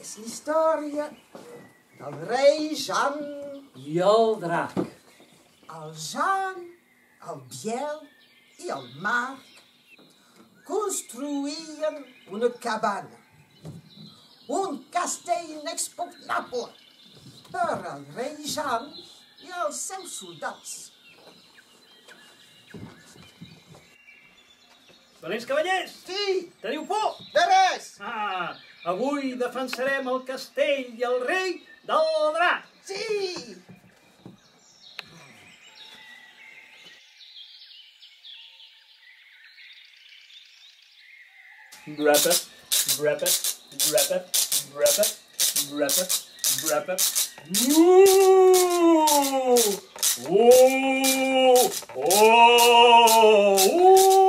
És la història del rei Jan I el drac. el Jan, el Biel i el Marc construïen una cabana, un castell inexpugnable per al rei Jan i els seus soldats. Valents cavallers, Sí, teniu por? de res! Ah, avui defensarem el castell i el rei del drac. Sí! Rabbit, rabbit, rabbit, rabbit, rabbit, rabbit. Moo! Oh! Oh! Oh!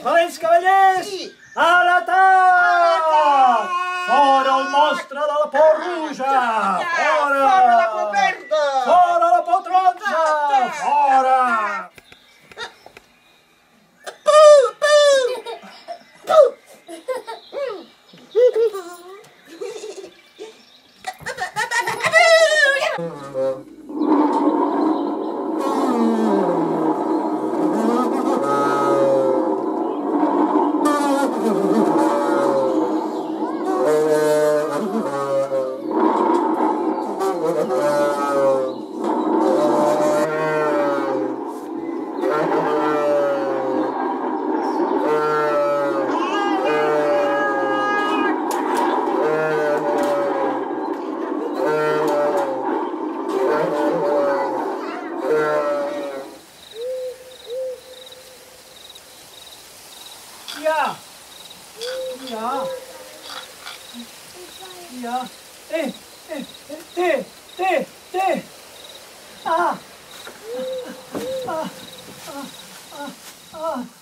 Valents cavallers! Sí! A l'atac! Fora el monstre de la por ruja! Fora! Fora la por verda! Fora la por taronja! Fora! Ja! Ja! Ja! Te! Ah! Ah! Ah! Ah! Ah!